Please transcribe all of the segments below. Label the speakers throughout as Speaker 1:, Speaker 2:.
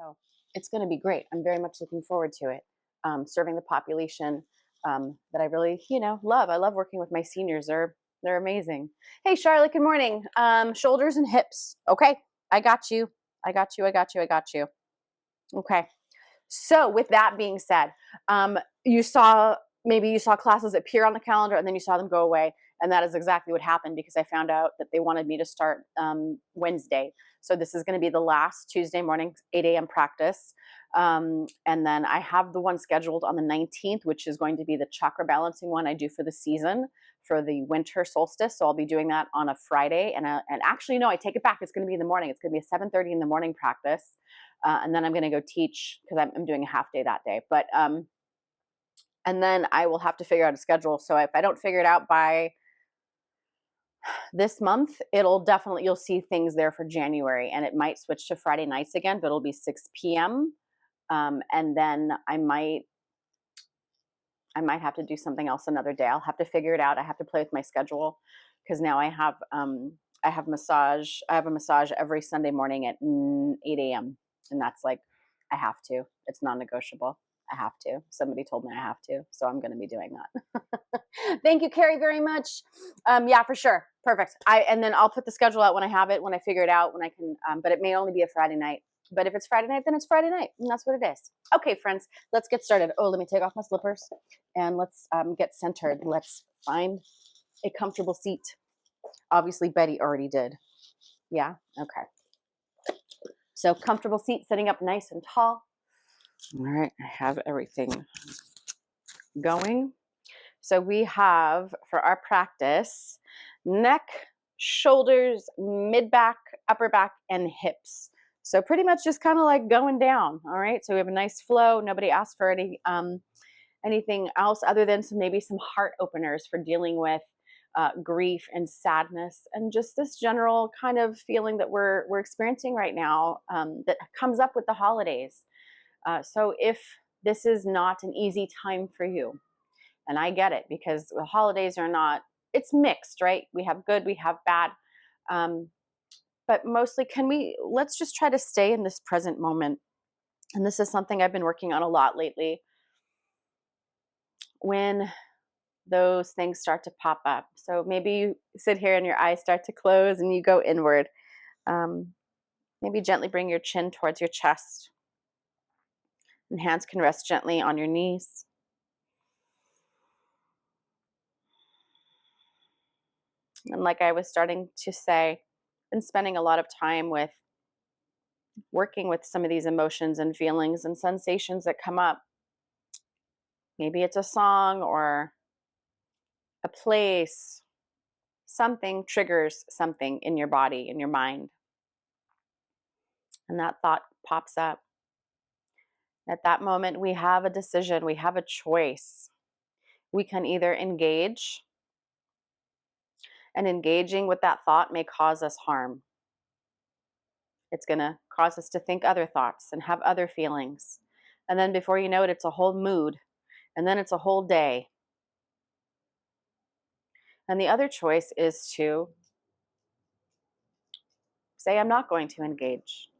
Speaker 1: So it's going to be great. I'm very much looking forward to it. Serving the population that I really, love. I love working with my seniors. They're amazing. Hey, Charlotte, good morning. Shoulders and hips. Okay. I got you. I got you. I got you. I got you. Okay. So with that being said, maybe you saw classes appear on the calendar and then you saw them go away. And that is exactly what happened because I found out that they wanted me to start Wednesday. So this is going to be the last Tuesday morning, 8 a.m. practice. And then I have the one scheduled on the 19th, which is going to be the chakra balancing one I do for the season for the winter solstice. So I'll be doing that on a Friday. And actually, no, I take it back. It's going to be in the morning. It's going to be a 7:30 in the morning practice. And then I'm going to go teach because I'm doing a half day that day. But and then I will have to figure out a schedule. So if I don't figure it out by this month, you'll see things there for January, and it might switch to Friday nights again, but it'll be 6 p.m. And then I might have to do something else another day. I'll have to figure it out. I have to play with my schedule because now I have massage. I have a massage every Sunday morning at 8 a.m. And that's like, I have to. It's non-negotiable. I have to. Somebody told me I have to. So I'm going to be doing that. Thank you, Carrie, very much. Yeah, for sure. Perfect. And then I'll put the schedule out when I have it, when I figure it out, when I can, but it may only be a Friday night. But if it's Friday night, then it's Friday night. And that's what it is. Okay, friends, let's get started. Oh, let me take off my slippers and let's get centered. Let's find a comfortable seat. Obviously, Betty already did. Yeah? Okay. So comfortable seat, sitting up nice and tall. All right, I have everything going. So we have, for our practice, neck, shoulders, mid-back, upper back, and hips. So pretty much just kind of like going down, all right? So we have a nice flow. Nobody asked for anything else other than maybe some heart openers for dealing with grief and sadness and just this general kind of feeling that we're experiencing right now that comes up with the holidays. So if this is not an easy time for you, and I get it because the holidays are not, it's mixed, right? We have good, we have bad. But mostly let's just try to stay in this present moment. And this is something I've been working on a lot lately. When those things start to pop up. So maybe you sit here and your eyes start to close and you go inward. Maybe gently bring your chin towards your chest. And hands can rest gently on your knees. And like I was starting to say, I've been spending a lot of time with working with some of these emotions and feelings and sensations that come up. Maybe it's a song or a place. Something triggers something in your body, in your mind. And that thought pops up. At that moment, we have a decision, we have a choice. We can either engage, and engaging with that thought may cause us harm. It's going to cause us to think other thoughts and have other feelings. And then before you know it, it's a whole mood. And then it's a whole day. And the other choice is to say, I'm not going to engage.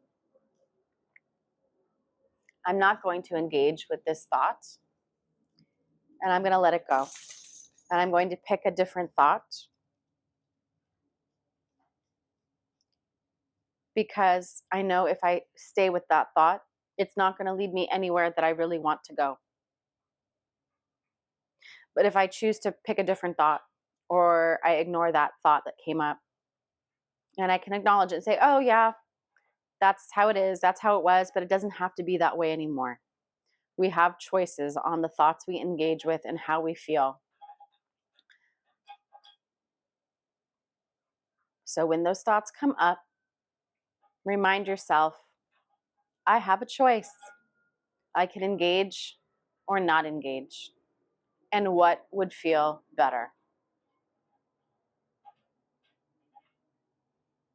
Speaker 1: I'm not going to engage with this thought. And I'm going to let it go. And I'm going to pick a different thought. Because I know if I stay with that thought, it's not going to lead me anywhere that I really want to go. But if I choose to pick a different thought, or I ignore that thought that came up, and I can acknowledge it and say, oh yeah, that's how it is, that's how it was, but it doesn't have to be that way anymore. We have choices on the thoughts we engage with and how we feel. So when those thoughts come up, remind yourself, I have a choice. I can engage or not engage. And what would feel better?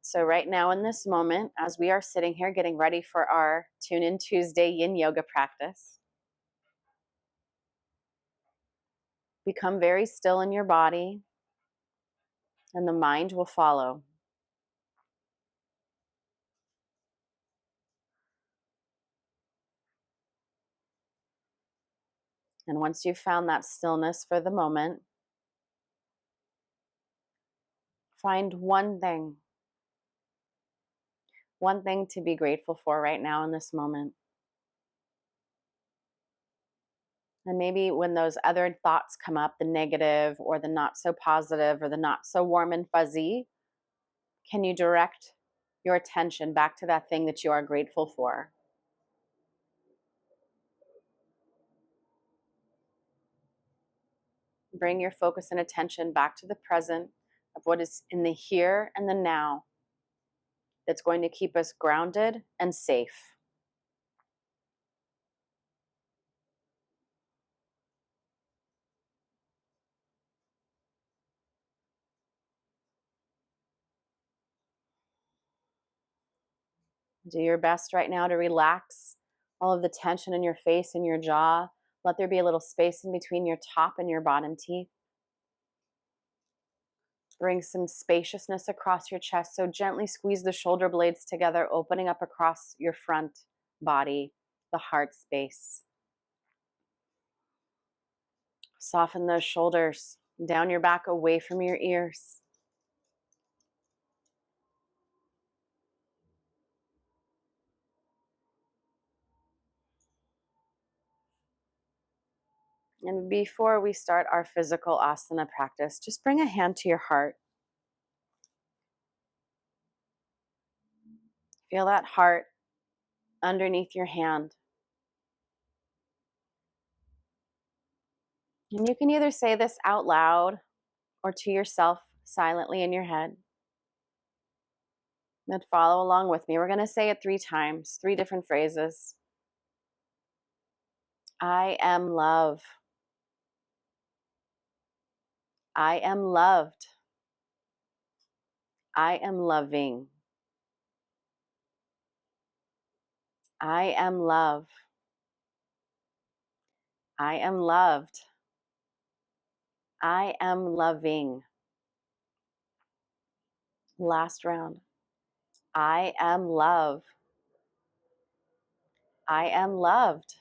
Speaker 1: So right now in this moment, as we are sitting here getting ready for our Tune In Tuesday Yin Yoga practice, become very still in your body, and the mind will follow. And once you've found that stillness for the moment, find one thing to be grateful for right now in this moment. And maybe when those other thoughts come up, the negative or the not so positive or the not so warm and fuzzy, can you direct your attention back to that thing that you are grateful for? Bring your focus and attention back to the present of what is in the here and the now that's going to keep us grounded and safe. Do your best right now to relax all of the tension in your face and your jaw. Let there be a little space in between your top and your bottom teeth. Bring some spaciousness across your chest. So gently squeeze the shoulder blades together, opening up across your front body, the heart space. Soften those shoulders, down your back, away from your ears. And before we start our physical asana practice, just bring a hand to your heart. Feel that heart underneath your hand. And you can either say this out loud or to yourself silently in your head. And follow along with me. We're going to say it 3 times, 3 different phrases. I am love. I am loved. I am loving. I am love. I am loved. I am loving. Last round. I am love. I am loved.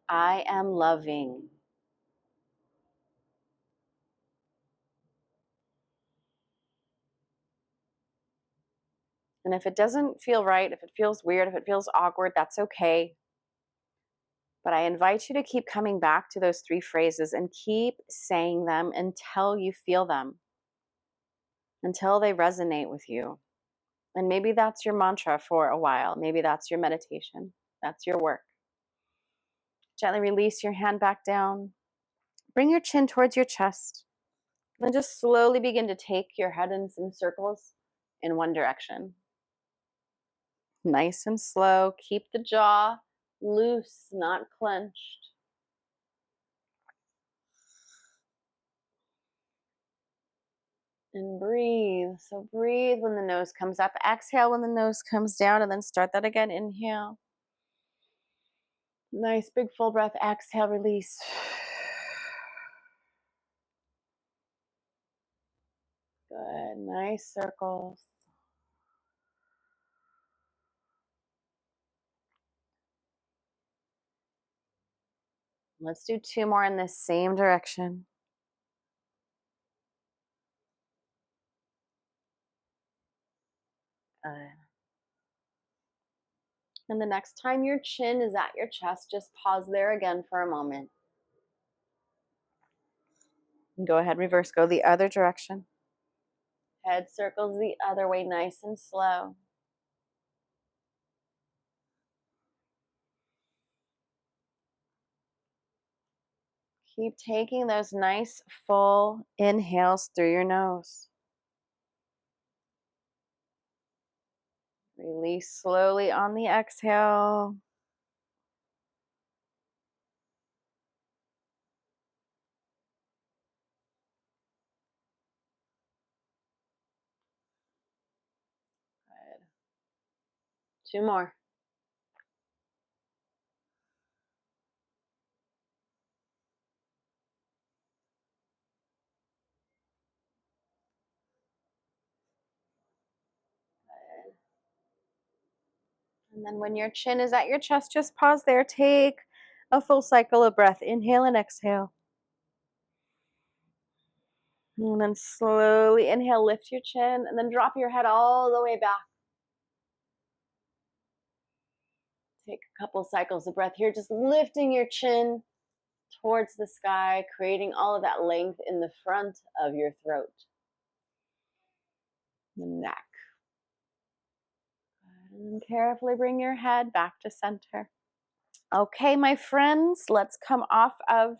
Speaker 1: I am loving. And if it doesn't feel right, if it feels weird, if it feels awkward, that's okay. But I invite you to keep coming back to those 3 phrases and keep saying them until you feel them, until they resonate with you. And maybe that's your mantra for a while. Maybe that's your meditation. That's your work. Gently release your hand back down. Bring your chin towards your chest. Then just slowly begin to take your head in some circles in one direction. Nice and slow. Keep the jaw loose, not clenched. And breathe. So breathe when the nose comes up. Exhale when the nose comes down, and then start that again. Inhale. Nice big full breath. Exhale, release. Good. Nice circles. Let's do 2 more in the same direction. Good. And the next time your chin is at your chest, just pause there again for a moment. And go ahead, reverse, go the other direction. Head circles the other way, nice and slow. Keep taking those nice full inhales through your nose. Release slowly on the exhale. Good. 2 more. Good. And then when your chin is at your chest, just pause there. Take A full cycle of breath. Inhale and exhale. And then slowly inhale, lift your chin, and then drop your head all the way back. Take a couple cycles of breath here, just lifting your chin towards the sky, creating all of that length in the front of your throat, the neck. And carefully bring your head back to center. Okay, my friends, let's come off of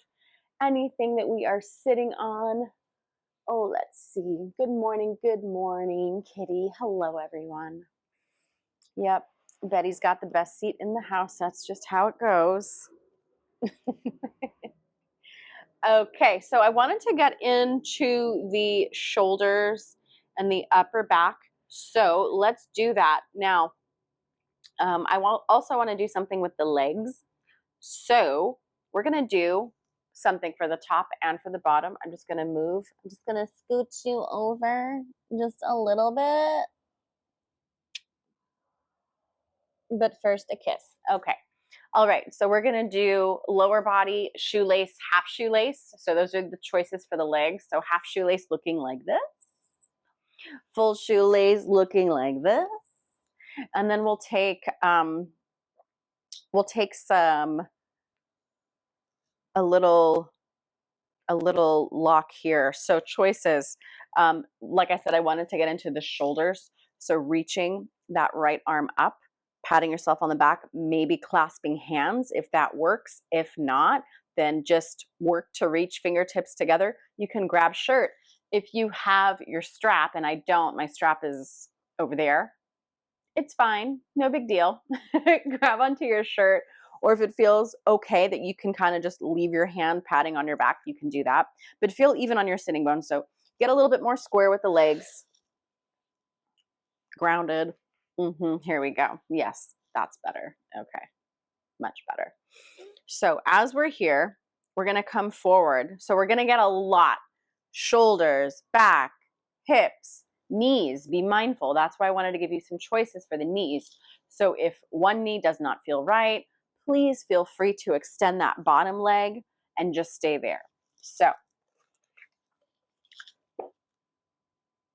Speaker 1: anything that we are sitting on. Oh, let's see. Good morning, Kitty. Hello, everyone. Yep, Betty's got the best seat in the house. That's just how it goes. Okay, so I wanted to get into the shoulders and the upper back. So let's do that. Now, I also want to do something with the legs. So we're going to do something for the top and for the bottom. I'm just going to move. I'm just going to scoot you over just a little bit. But first, a kiss. Okay. All right. So we're going to do lower body, shoelace, half shoelace. So those are the choices for the legs. So half shoelace looking like this. Full shoelace looking like this. And then we'll take some a little lock here. So choices. Like I said, I wanted to get into the shoulders. So reaching that right arm up, patting yourself on the back, maybe clasping hands if that works. If not, then just work to reach fingertips together. You can grab shirt. If you have your strap, and I don't, my strap is over there, it's fine. No big deal. Grab onto your shirt. Or if it feels okay that you can kind of just leave your hand patting on your back, you can do that. But feel even on your sitting bones. So get a little bit more square with the legs. Grounded. Here we go. Yes, that's better. Okay, much better. So as we're here, we're going to come forward. So we're going to get a lot. Shoulders, back, hips, knees. Be mindful. That's why I wanted to give you some choices for the knees. So if one knee does not feel right, please feel free to extend that bottom leg and just stay there. So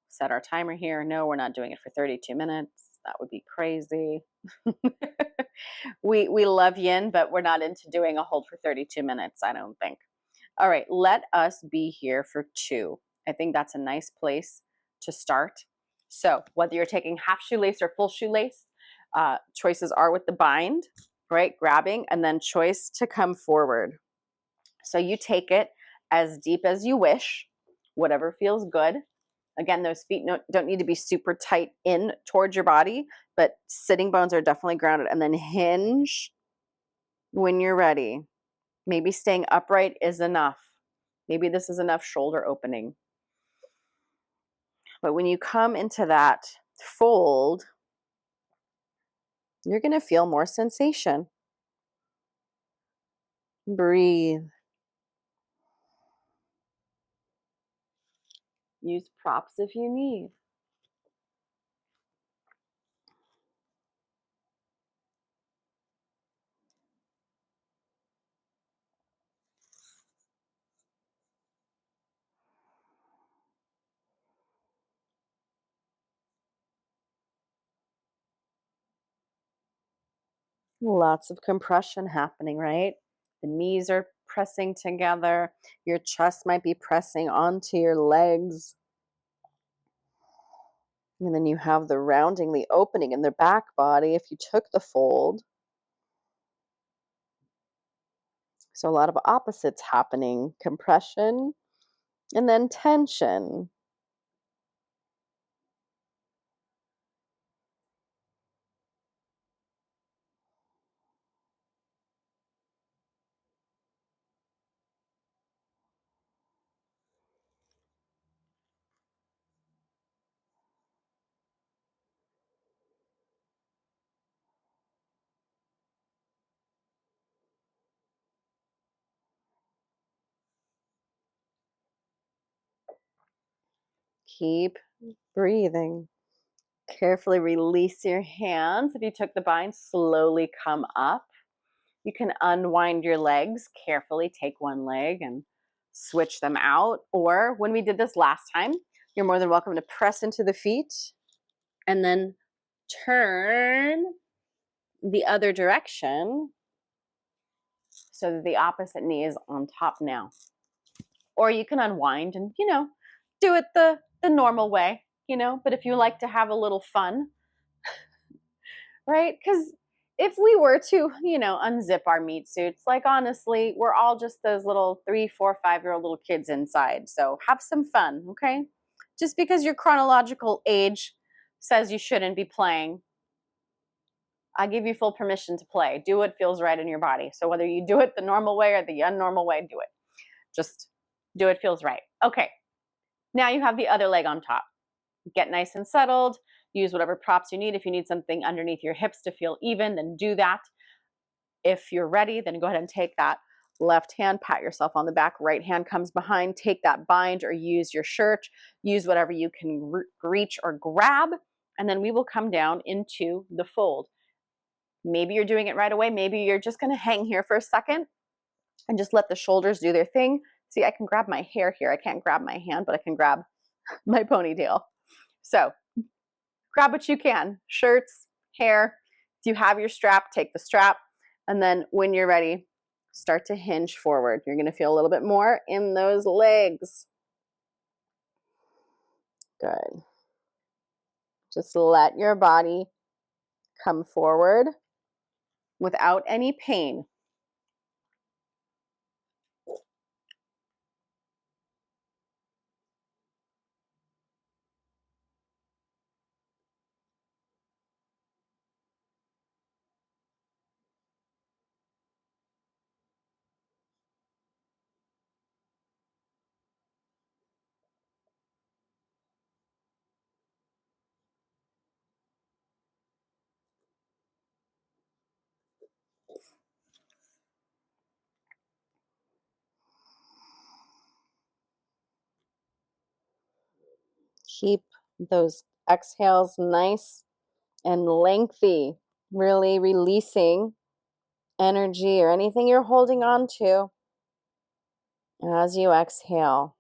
Speaker 1: set our timer here. No, we're not doing it for 32 minutes. That would be crazy. we love yin, but we're not into doing a hold for 32 minutes, I don't think. All right, let us be here for 2. I think that's a nice place to start. So whether you're taking half shoelace or full shoelace, choices are with the bind, right? Grabbing, and then choice to come forward. So you take it as deep as you wish, whatever feels good. Again, those feet don't need to be super tight in towards your body, but sitting bones are definitely grounded. And then hinge when you're ready. Maybe staying upright is enough. Maybe this is enough shoulder opening. But when you come into that fold, you're going to feel more sensation. Breathe. Use props if you need. Lots of compression happening, right? The knees are pressing together. Your chest might be pressing onto your legs. And then you have the rounding, the opening in the back body if you took the fold. So a lot of opposites happening. Compression and then tension. Keep breathing. Carefully release your hands. If you took the bind, slowly come up. You can unwind your legs carefully. Take one leg and switch them out. Or when we did this last time, you're more than welcome to press into the feet and then turn the other direction so that the opposite knee is on top now. Or you can unwind and, do it the normal way, but if you like to have a little fun, right? Because if we were to, unzip our meat suits, like honestly, we're all just those little 3, 4, 5-year-old little kids inside. So have some fun, okay? Just because your chronological age says you shouldn't be playing, I give you full permission to play. Do what feels right in your body. So whether you do it the normal way or the unnormal way, do it. Just do what feels right. Okay, now you have the other leg on top. Get nice and settled. Use whatever props you need. If you need something underneath your hips to feel even, then do that. If you're ready, then go ahead and take that left hand, pat yourself on the back, right hand comes behind, take that bind or use your shirt, use whatever you can reach or grab, and then we will come down into the fold. Maybe you're doing it right away. Maybe you're just going to hang here for a second and just let the shoulders do their thing. See, I can grab my hair here. I can't grab my hand, but I can grab my ponytail. So grab what you can, shirts, hair. If you have your strap, take the strap. And then when you're ready, start to hinge forward. You're going to feel a little bit more in those legs. Good. Just let your body come forward without any pain. Keep those exhales nice and lengthy, really releasing energy or anything you're holding on to as you exhale.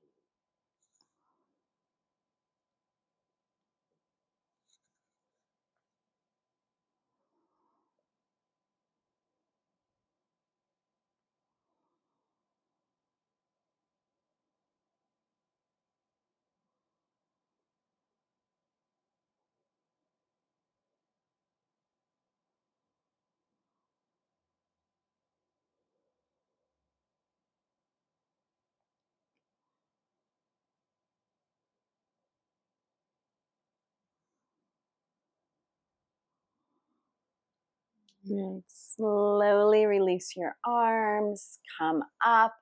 Speaker 1: Right. Slowly release your arms, come up,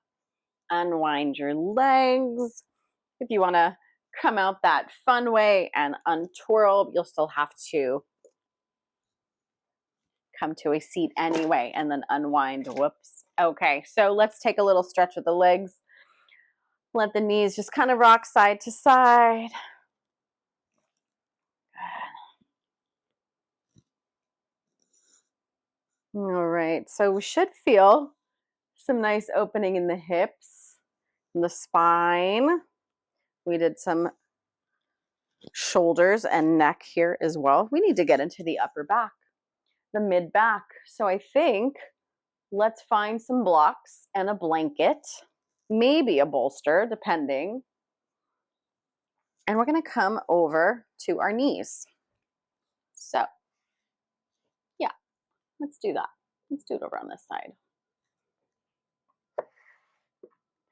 Speaker 1: unwind your legs. If you want to come out that fun way and untwirl, you'll still have to come to a seat anyway and then unwind. Whoops. Okay, so let's take a little stretch with the legs. Let the knees just kind of rock side to side. All right, so we should feel some nice opening in the hips, in the spine. We did some shoulders and neck here as well. We need to get into the upper back, the mid back. So I think let's find some blocks and a blanket, maybe a bolster, depending. And we're going to come over to our knees. So yeah, let's do that. Let's do it over on this side.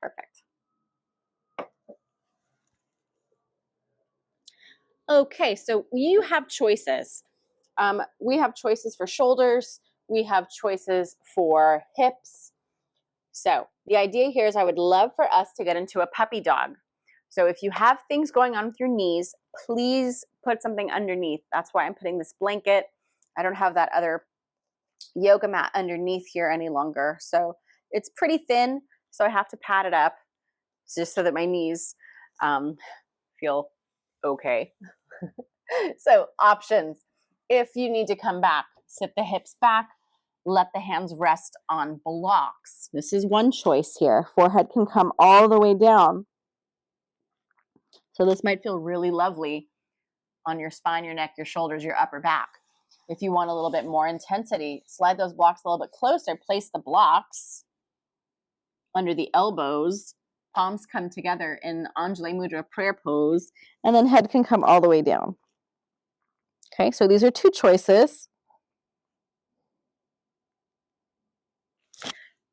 Speaker 1: Perfect. Okay, so you have choices. We have choices for shoulders. We have choices for hips. So the idea here is I would love for us to get into a puppy dog. So if you have things going on with your knees, please put something underneath. That's why I'm putting this blanket. I don't have that other yoga mat underneath here any longer. So it's pretty thin, so I have to pad it up just so that my knees feel okay. So options. If you need to come back, sit the hips back, let the hands rest on blocks. This is one choice here. Forehead can come all the way down. So this might feel really lovely on your spine, your neck, your shoulders, your upper back. If you want a little bit more intensity, slide those blocks a little bit closer, place the blocks under the elbows, palms come together in Anjali Mudra prayer pose, and then head can come all the way down. Okay, so these are two choices.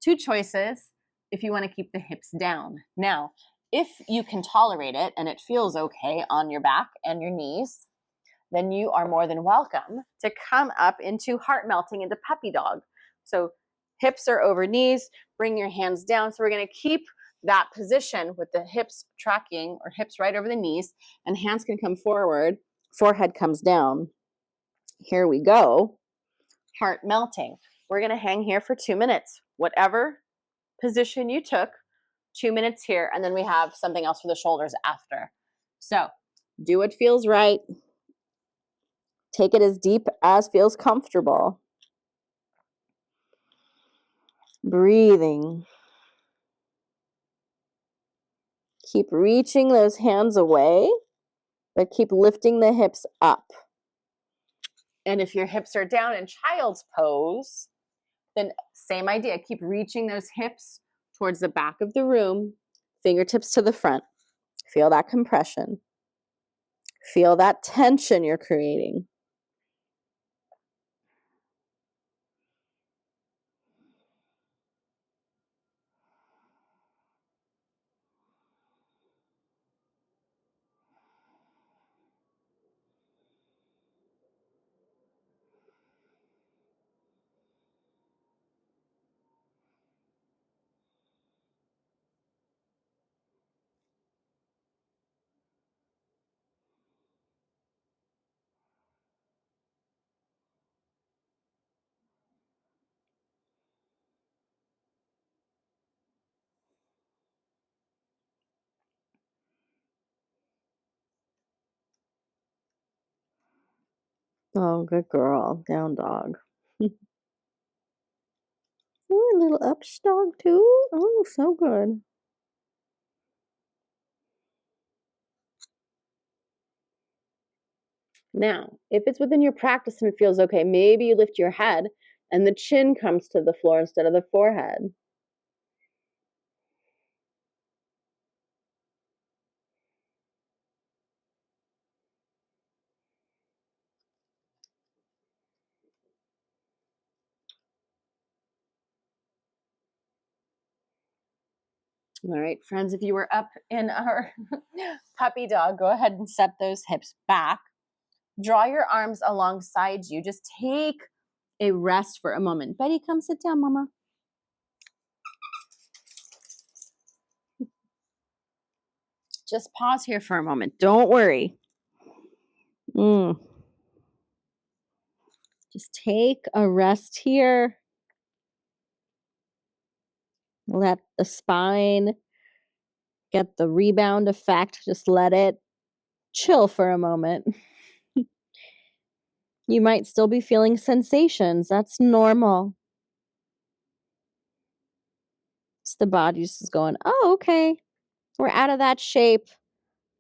Speaker 1: Two choices if you want to keep the hips down. Now, if you can tolerate it and it feels okay on your back and your knees, then you are more than welcome to come up into heart melting into puppy dog. So hips are over knees, bring your hands down. So we're going to keep that position with the hips tracking or hips right over the knees, and hands can come forward, forehead comes down. Here we go. Heart melting. We're going to hang here for 2 minutes. Whatever position you took, 2 minutes here, and then we have something else for the shoulders after. So do what feels right. Take it as deep as feels comfortable. Breathing. Keep reaching those hands away, but keep lifting the hips up. And if your hips are down in child's pose, then same idea. Keep reaching those hips towards the back of the room, fingertips to the front. Feel that compression. Feel that tension you're creating. Oh, good girl. Down dog. Ooh, a little up dog too. Oh, so good. Now, if it's within your practice and it feels okay, maybe you lift your head and the chin comes to the floor instead of the forehead. All right, friends, if you were up in our puppy dog, go ahead and set those hips back. Draw your arms alongside you. Just take a rest for a moment. Betty, come sit down, Mama. Just pause here for a moment. Don't worry. Just take a rest here. Let the spine get the rebound effect. Just let it chill for a moment. You might still be feeling sensations. That's normal. It's the body just going, oh, okay. We're out of that shape.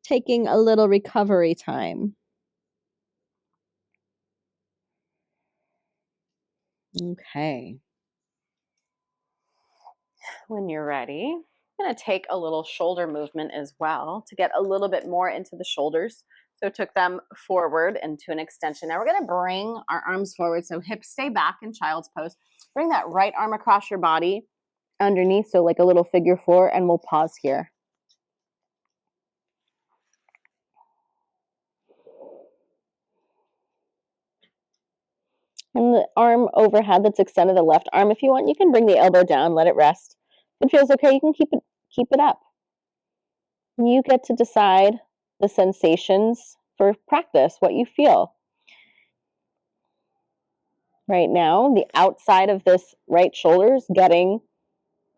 Speaker 1: Taking a little recovery time. Okay. When you're ready, I'm going to take a little shoulder movement as well to get a little bit more into the shoulders. So took them forward into an extension. Now we're going to bring our arms forward so hips stay back in child's pose. Bring that right arm across your body underneath, so like a little figure four, and we'll pause here. And the arm overhead that's extended, the left arm, if you want, you can bring the elbow down, let it rest. If it feels okay, you can keep it up. You get to decide the sensations for practice, what you feel. Right now, the outside of this right shoulder is getting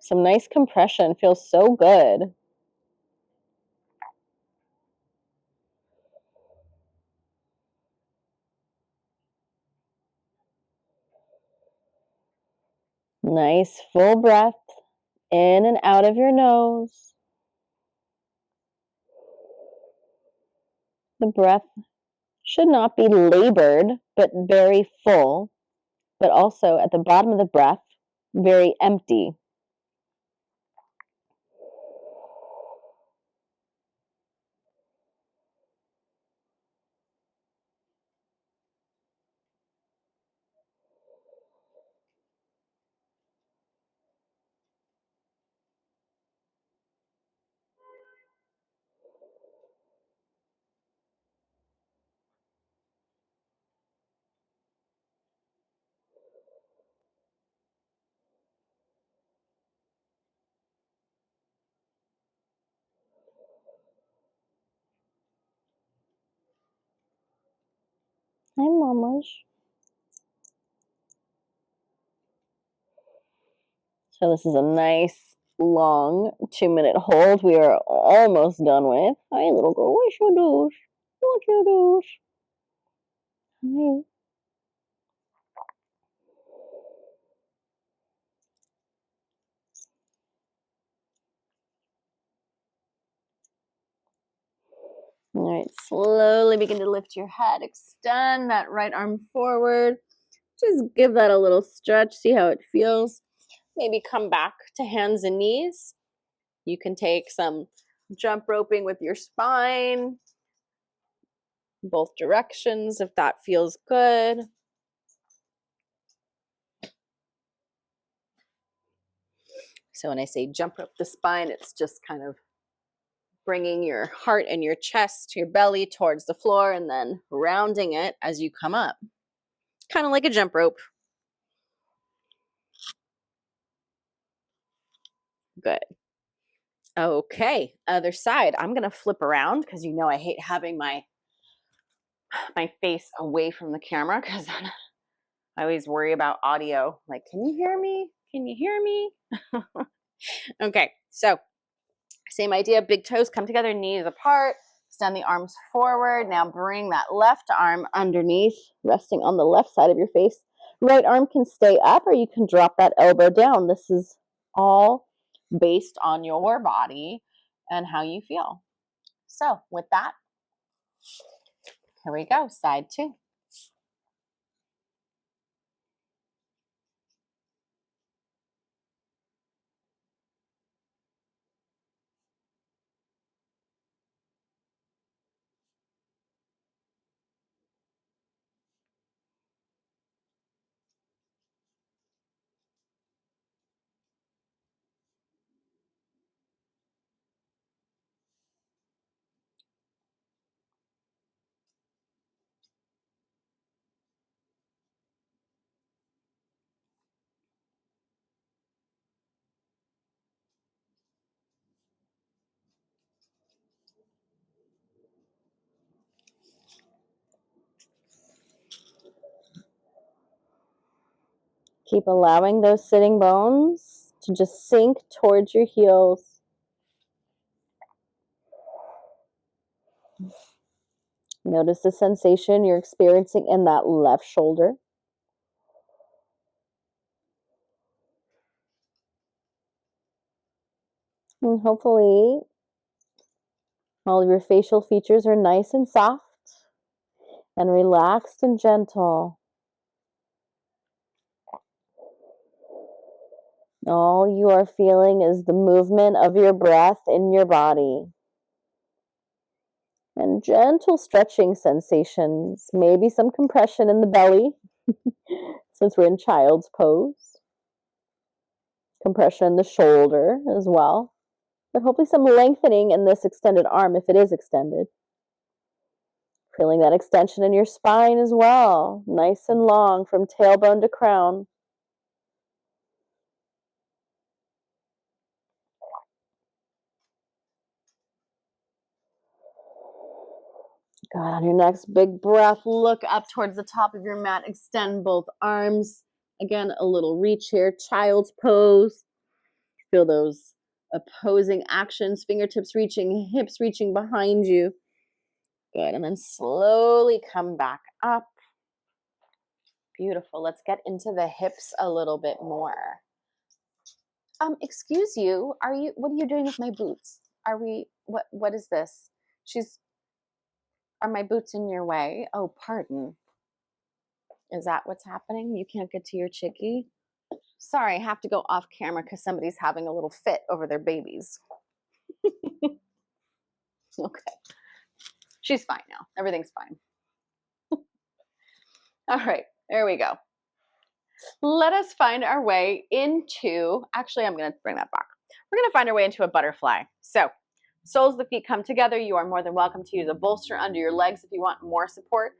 Speaker 1: some nice compression. Feels so good. Nice full breath in and out of your nose. The breath should not be labored, but very full, but also at the bottom of the breath, very empty. Hi, mamas. So this is a nice, long 2-minute hold we are almost done with. Hi, little girl. What you do? What you do? Hi. All right, slowly begin to lift your head. Extend that right arm forward. Just give that a little stretch. See how it feels. Maybe come back to hands and knees. You can take some jump roping with your spine, both directions if that feels good. So when I say jump rope the spine, it's just kind of bringing your heart and your chest, your belly towards the floor and then rounding it as you come up. Kind of like a jump rope. Good. Okay, other side. I'm going to flip around because you know I hate having my face away from the camera because I always worry about audio. Like, can you hear me? Can you hear me? Okay, so same idea. Big toes come together, knees apart. Extend the arms forward. Now bring that left arm underneath, resting on the left side of your face. Right arm can stay up or you can drop that elbow down. This is all based on your body and how you feel. So with that, here we go, side 2. Keep allowing those sitting bones to just sink towards your heels. Notice the sensation you're experiencing in that left shoulder. And hopefully all of your facial features are nice and soft and relaxed and gentle. All you are feeling is the movement of your breath in your body. And gentle stretching sensations, maybe some compression in the belly, since we're in child's pose. Compression in the shoulder as well. But hopefully some lengthening in this extended arm if it is extended. Feeling that extension in your spine as well. Nice and long from tailbone to crown. Good. On your next big breath, look up towards the top of your mat. Extend both arms. Again, a little reach here. Child's pose. Feel those opposing actions. Fingertips reaching, hips reaching behind you. Good. And then slowly come back up. Beautiful. Let's get into the hips a little bit more. Excuse you, what are you doing with my boots? What is this? She's, are my boots in your way? Oh, pardon. Is that what's happening? You can't get to your chickie? Sorry, I have to go off camera because somebody's having a little fit over their babies. Okay. She's fine now. Everything's fine. All right, there we go. Let us find our way into, actually, I'm going to bring that back. We're going to find our way into a butterfly. So, soles of the feet come together. You are more than welcome to use a bolster under your legs if you want more support.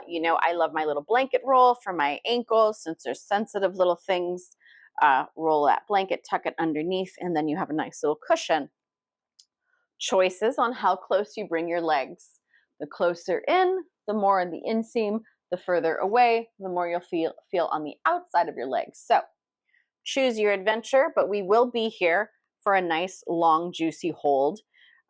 Speaker 1: You know, I love my little blanket roll for my ankles since they're sensitive little things. Roll that blanket, tuck it underneath, and then you have a nice little cushion. Choices on how close you bring your legs. The closer in, the more in the inseam. The further away, the more you'll feel on the outside of your legs. So choose your adventure, but we will be here for a nice, long, juicy hold.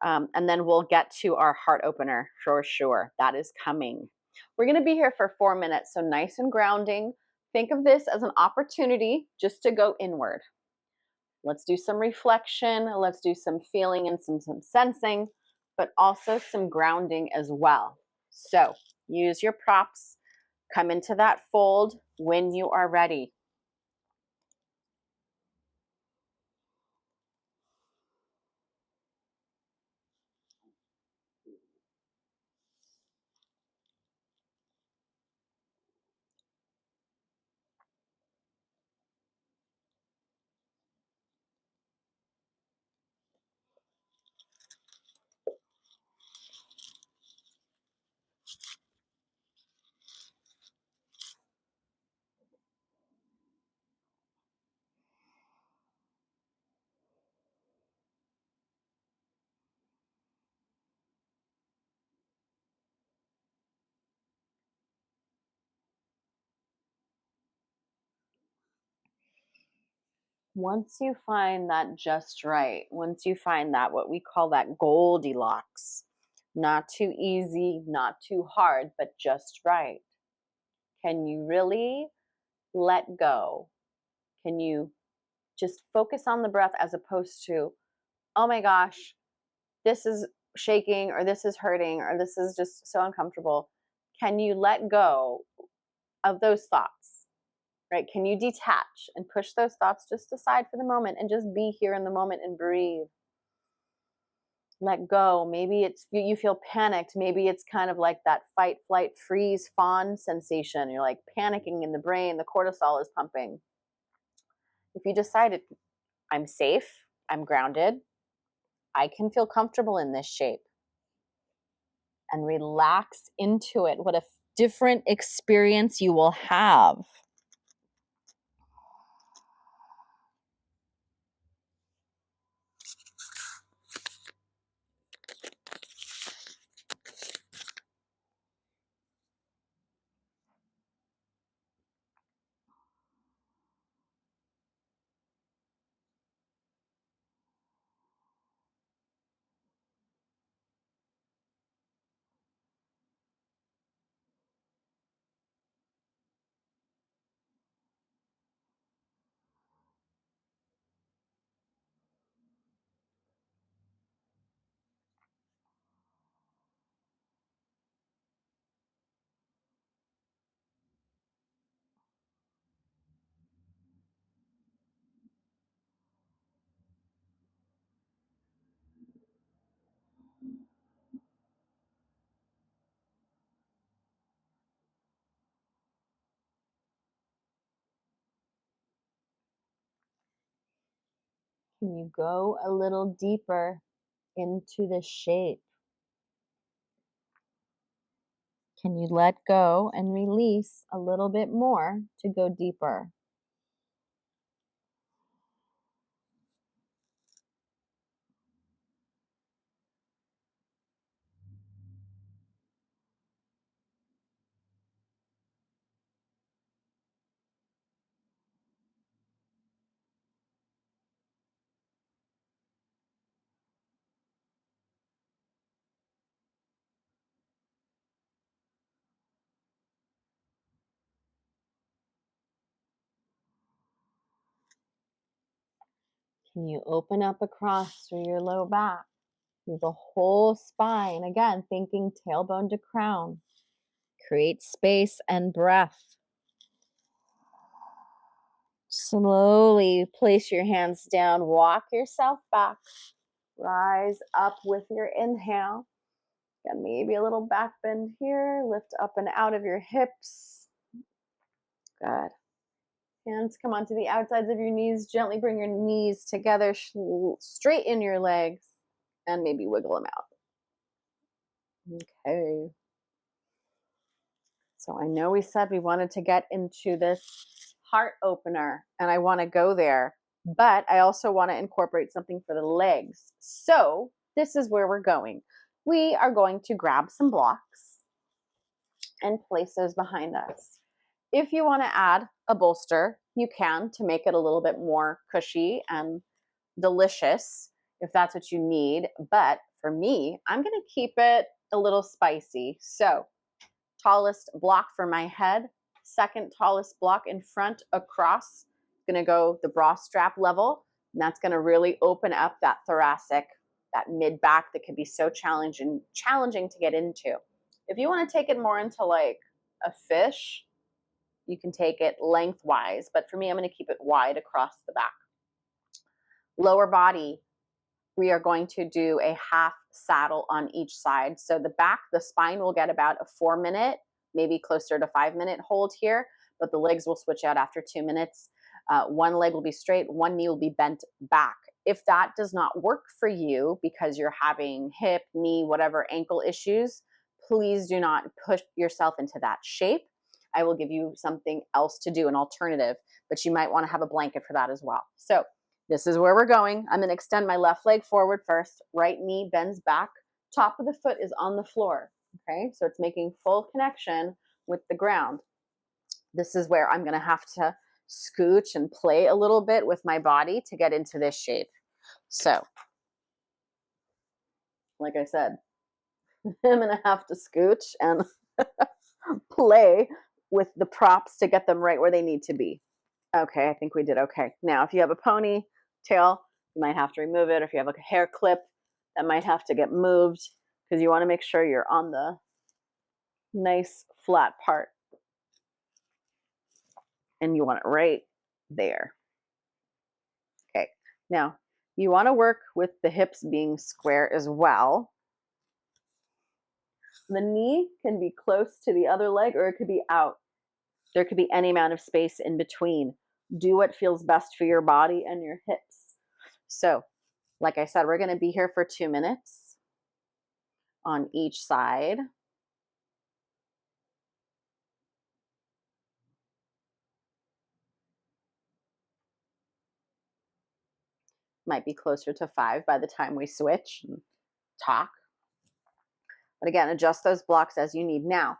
Speaker 1: And then we'll get to our heart opener for sure. That is coming. We're going to be here for 4 minutes, so nice and grounding. Think of this as an opportunity just to go inward. Let's do some reflection. Let's do some feeling and some sensing, but also some grounding as well. So use your props. Come into that fold when you are ready. Once you find that just right, once you find that, what we call that Goldilocks, not too easy, not too hard, but just right, can you really let go? Can you just focus on the breath as opposed to, oh my gosh, this is shaking or this is hurting or this is just so uncomfortable? Can you let go of those thoughts? Right? Can you detach and push those thoughts just aside for the moment and just be here in the moment and breathe? Let go. Maybe it's you feel panicked. Maybe it's kind of like that fight, flight, freeze, fawn sensation. You're like panicking in the brain. The cortisol is pumping. If you decided, I'm safe, I'm grounded, I can feel comfortable in this shape, and relax into it, what a different experience you will have. Can you go a little deeper into the shape? Can you let go and release a little bit more to go deeper? And you open up across through your low back, through the whole spine. Again, thinking tailbone to crown. Create space and breath. Slowly place your hands down. Walk yourself back. Rise up with your inhale. Again, maybe a little back bend here. Lift up and out of your hips. Good. Hands come onto the outsides of your knees. Gently bring your knees together. Straighten your legs. And maybe wiggle them out. Okay. So I know we said we wanted to get into this heart opener, and I want to go there, but I also want to incorporate something for the legs. So this is where we're going. We are going to grab some blocks and place those behind us. If you want to add a bolster, you can, to make it a little bit more cushy and delicious if that's what you need. But for me, I'm going to keep it a little spicy. So tallest block for my head, second tallest block in front across. Going to go the bra strap level, and that's going to really open up that thoracic, that mid back that can be so challenging to get into. If you want to take it more into like a fish, you can take it lengthwise, but for me, I'm going to keep it wide across the back. Lower body, we are going to do a half saddle on each side. So the back, the spine will get about a 4-minute, maybe closer to 5-minute hold here, but the legs will switch out after 2 minutes. One leg will be straight, one knee will be bent back. If that does not work for you because you're having hip, knee, whatever ankle issues, please do not push yourself into that shape. I will give you something else to do, an alternative, but you might want to have a blanket for that as well. So this is where we're going. I'm going to extend my left leg forward first. Right knee bends back. Top of the foot is on the floor. Okay, so it's making full connection with the ground. This is where I'm going to have to scooch and play a little bit with my body to get into this shape. So, like I said, I'm going to have to scooch and play with the props to get them right where they need to be. Okay, I think we did okay. Now, if you have a ponytail, you might have to remove it. If you have like a hair clip, that might have to get moved because you want to make sure you're on the nice flat part. And you want it right there. Okay, now you want to work with the hips being square as well. The knee can be close to the other leg or it could be out. There could be any amount of space in between. Do what feels best for your body and your hips. So, like I said, we're going to be here for 2 minutes on each side. Might be closer to 5 by the time we switch and talk. But again, adjust those blocks as you need. Now,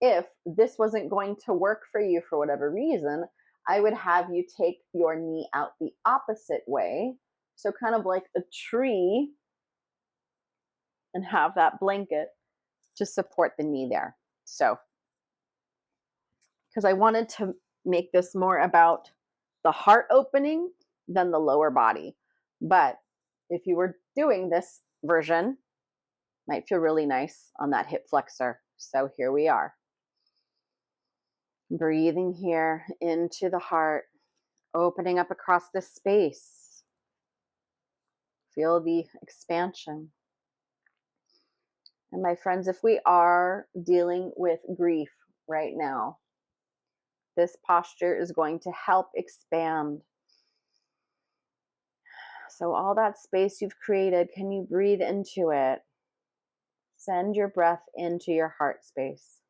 Speaker 1: if this wasn't going to work for you for whatever reason, I would have you take your knee out the opposite way. So kind of like a tree, and have that blanket to support the knee there. So, because I wanted to make this more about the heart opening than the lower body. But if you were doing this version, might feel really nice on that hip flexor. So here we are. Breathing here into the heart, opening up across the space. Feel the expansion. And my friends, if we are dealing with grief right now, this posture is going to help expand. So all that space you've created, can you breathe into it? Send your breath into your heart space.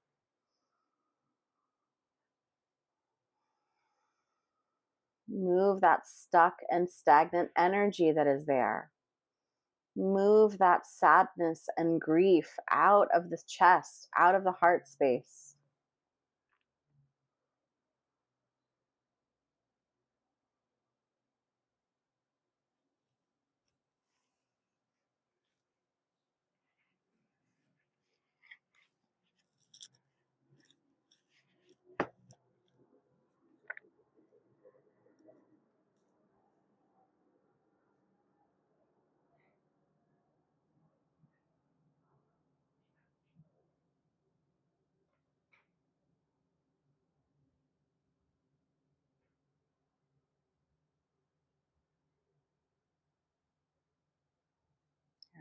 Speaker 1: Move that stuck and stagnant energy that is there. Move that sadness and grief out of the chest, out of the heart space.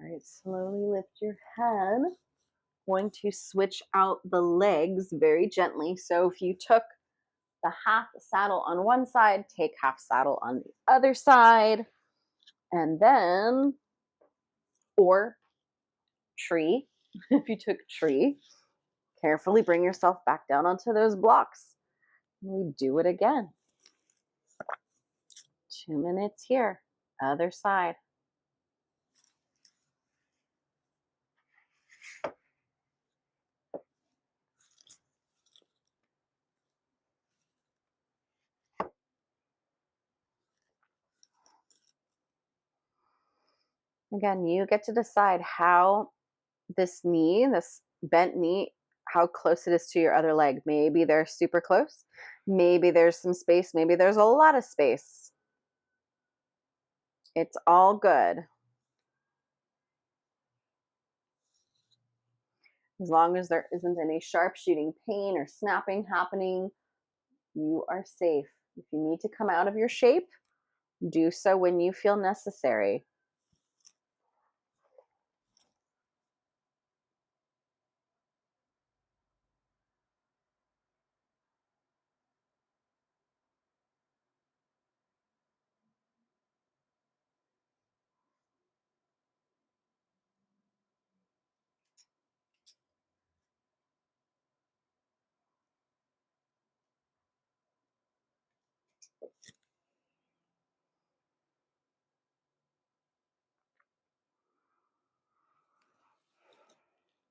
Speaker 1: All right, slowly lift your head. Going to switch out the legs very gently. So if you took the half saddle on one side, take half saddle on the other side, and then, or tree, if you took tree, carefully bring yourself back down onto those blocks. We do it again. 2 minutes here, other side. Again, you get to decide how this knee, this bent knee, how close it is to your other leg. Maybe they're super close. Maybe there's some space. Maybe there's a lot of space. It's all good. As long as there isn't any sharp shooting pain or snapping happening, you are safe. If you need to come out of your shape, do so when you feel necessary.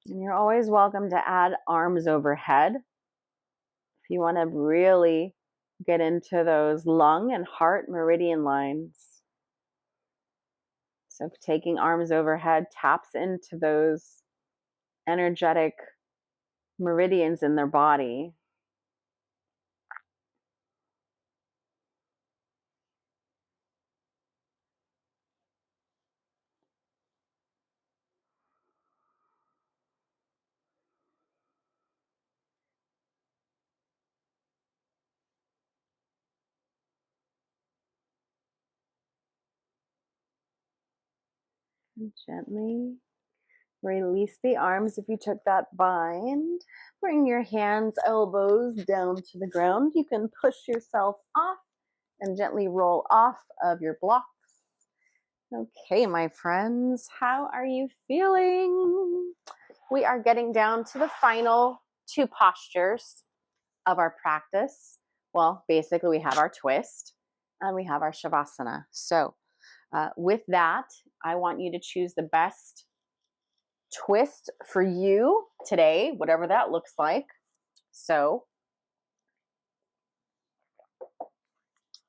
Speaker 1: And you're always welcome to add arms overhead if you want to really get into those lung and heart meridian lines. So taking arms overhead taps into those energetic meridians in their body. And gently release the arms if you took that bind. Bring your hands, elbows down to the ground. You can push yourself off and gently roll off of your blocks. Okay, my friends, how are you feeling? We are getting down to the final 2 postures of our practice. Well, basically we have our twist and we have our shavasana. So with that, I want you to choose the best twist for you today, whatever that looks like. So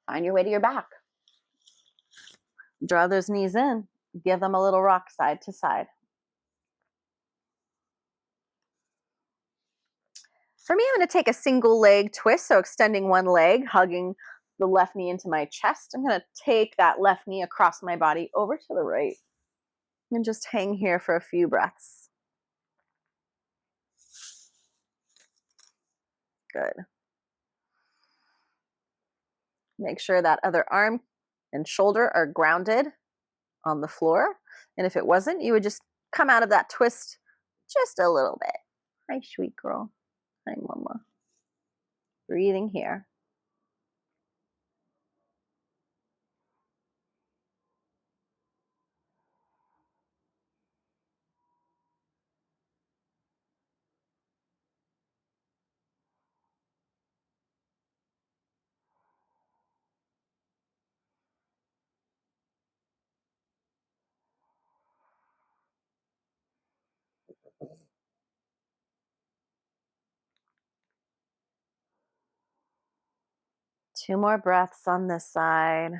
Speaker 1: find your way to your back. Draw those knees in. Give them a little rock side to side. For me, I'm going to take a single leg twist, so extending one leg, hugging the left knee into my chest. I'm going to take that left knee across my body over to the right and just hang here for a few breaths. Good. Make sure that other arm and shoulder are grounded on the floor. And if it wasn't, you would just come out of that twist just a little bit. Hi, sweet girl. Hi, mama. Breathing here. Two more breaths on this side.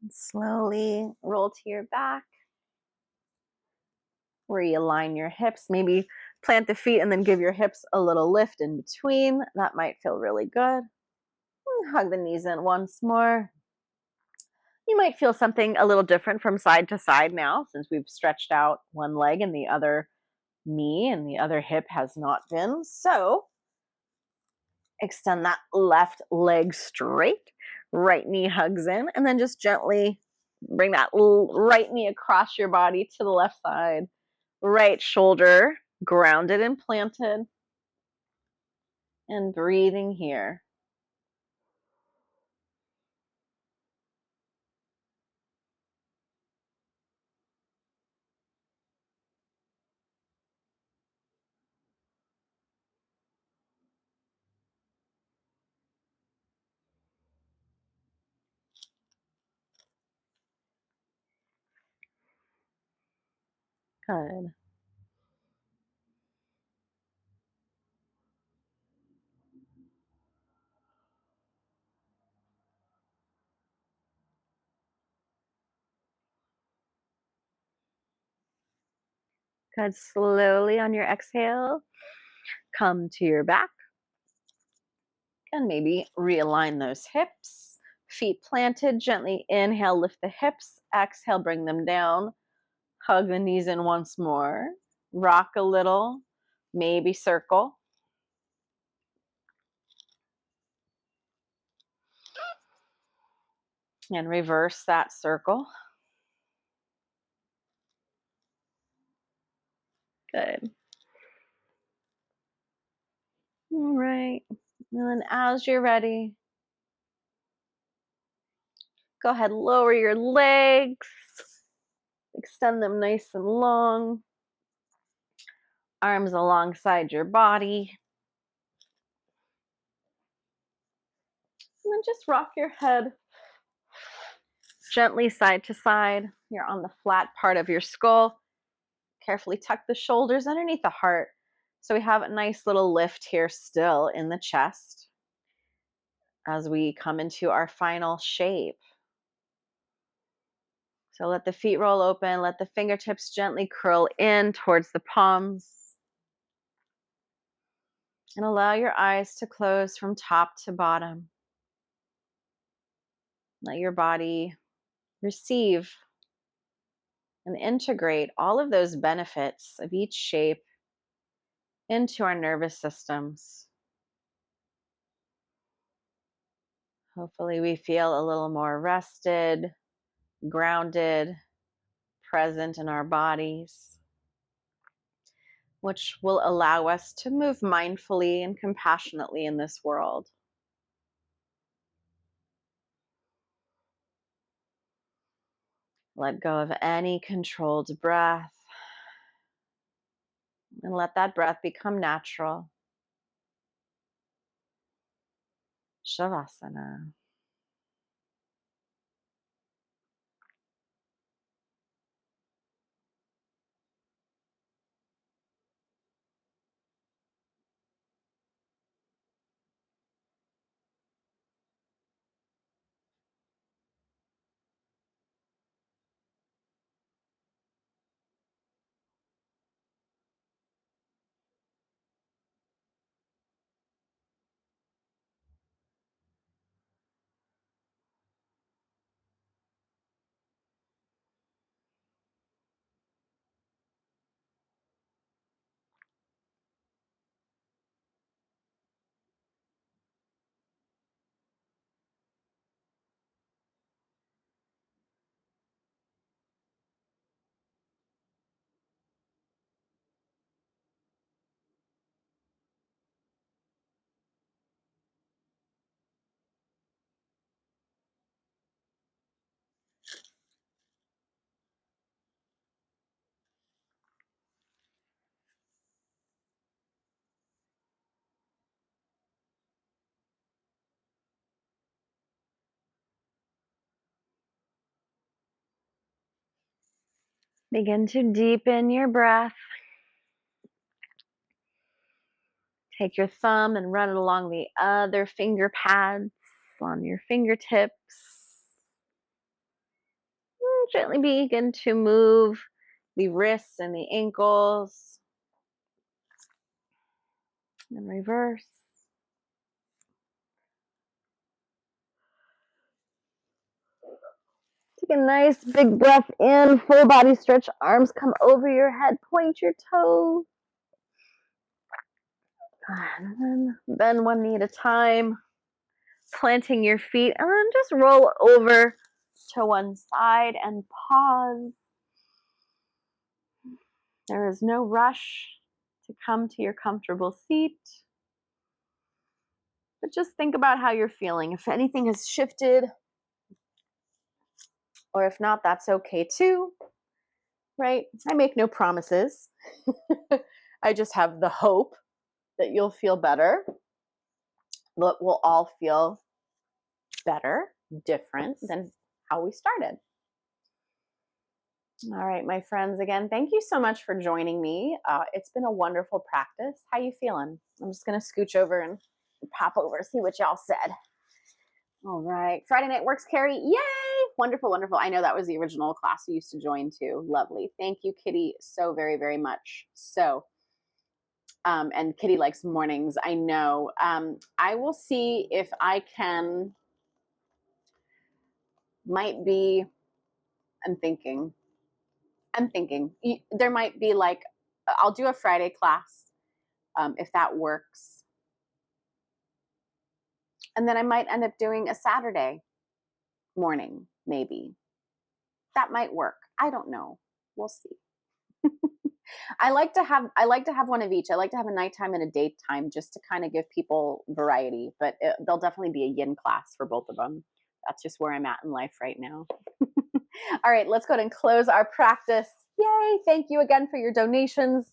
Speaker 1: And slowly roll to your back. Realign your hips. Maybe plant the feet and then give your hips a little lift in between. That might feel really good. Hug the knees in once more. You might feel something a little different from side to side now, since we've stretched out one leg and the other
Speaker 2: knee and the other hip has not been. So extend that left leg straight, right knee hugs in, and then just gently bring that right knee across your body to the left side. Right shoulder grounded and planted. And breathing here. Good. Good. Slowly on your exhale, come to your back and maybe realign those hips. Feet planted, gently inhale, lift the hips. Exhale, bring them down. Hug the knees in once more. Rock a little, maybe circle. And reverse that circle. Good. All right. And then as you're ready, go ahead, lower your legs. Extend them nice and long. Arms alongside your body. And then just rock your head gently side to side. You're on the flat part of your skull. Carefully tuck the shoulders underneath the heart. So we have a nice little lift here still in the chest as we come into our final shape. So let the feet roll open. Let the fingertips gently curl in towards the palms. And allow your eyes to close from top to bottom. Let your body receive and integrate all of those benefits of each shape into our nervous systems. Hopefully we feel a little more rested, grounded, present in our bodies, which will allow us to move mindfully and compassionately in this world. Let go of any controlled breath and let that breath become natural. Shavasana. Begin to deepen your breath. Take your thumb and run it along the other finger pads on your fingertips. Gently begin to move the wrists and the ankles. And reverse. Take a nice big breath in, full body stretch. Arms come over your head, point your toes. And then bend one knee at a time, planting your feet, and then just roll over to one side and pause. There is no rush to come to your comfortable seat, but just think about how you're feeling. If anything has shifted, or if not, that's okay too, right? I make no promises. I just have the hope that you'll feel better, that we'll all feel better, different than how we started. All right, my friends, again, thank you so much for joining me. It's been a wonderful practice. How you feeling? I'm just going to scooch over and pop over, see what y'all said. All right. Friday Night Works, Carrie. Yay! Wonderful, wonderful. I know that was the original class we used to join too. Lovely. Thank you, Kitty, so very, very much. So, and Kitty likes mornings, I know. I will see if I can, might be, I'm thinking, there might be like, I'll do a Friday class if that works. And then I might end up doing a Saturday morning, maybe. That might work. I don't know. We'll see. I like to have one of each. I like to have a nighttime and a daytime just to kind of give people variety, but there'll definitely be a yin class for both of them. That's just where I'm at in life right now. All right, let's go ahead and close our practice. Yay! Thank you again for your donations.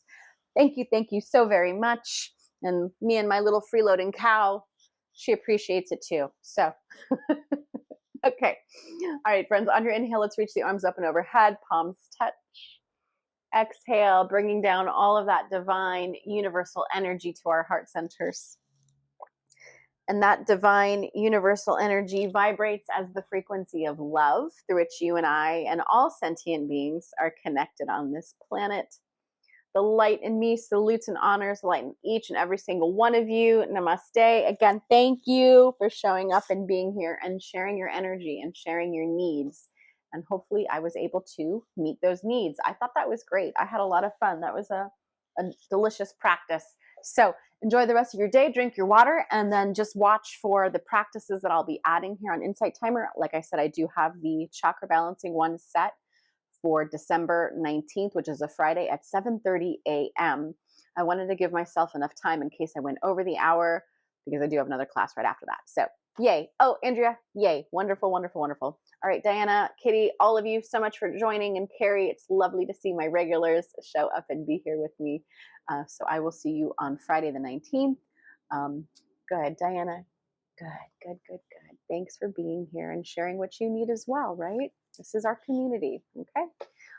Speaker 2: Thank you so very much. And me and my little freeloading cow, she appreciates it too. So, okay. All right, friends, on your inhale, let's reach the arms up and overhead, palms touch. Exhale, bringing down all of that divine universal energy to our heart centers. And that divine universal energy vibrates as the frequency of love through which you and I and all sentient beings are connected on this planet. The light in me salutes and honors the light in each and every single one of you. Namaste. Again, thank you for showing up and being here and sharing your energy and sharing your needs. And hopefully I was able to meet those needs. I thought that was great. I had a lot of fun. That was a delicious practice. So enjoy the rest of your day, drink your water, and then just watch for the practices that I'll be adding here on Insight Timer. Like I said, I do have the chakra balancing one set for December 19th, which is a Friday at 7:30 a.m. I wanted to give myself enough time in case I went over the hour because I do have another class right after that. So yay. Oh, Andrea, yay. Wonderful, wonderful, wonderful. All right, Diana, Kitty, all of you so much for joining. And Carrie, it's lovely to see my regulars show up and be here with me. So I will see you on Friday the 19th. Good, Diana. Good. Thanks for being here and sharing what you need as well, right? This is our community, okay?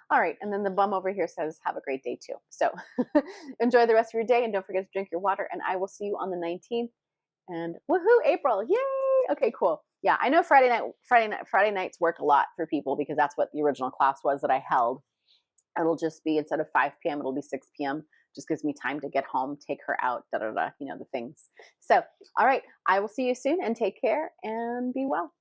Speaker 2: All right, and then the bum over here says, have a great day too. So enjoy the rest of your day and don't forget to drink your water and I will see you on the 19th. And woohoo, April, yay! Okay, cool. Yeah, I know Friday nights work a lot for people because that's what the original class was that I held. It'll just be, instead of 5 p.m., it'll be 6 p.m. Just gives me time to get home, take her out, the things. So, all right, I will see you soon and take care and be well.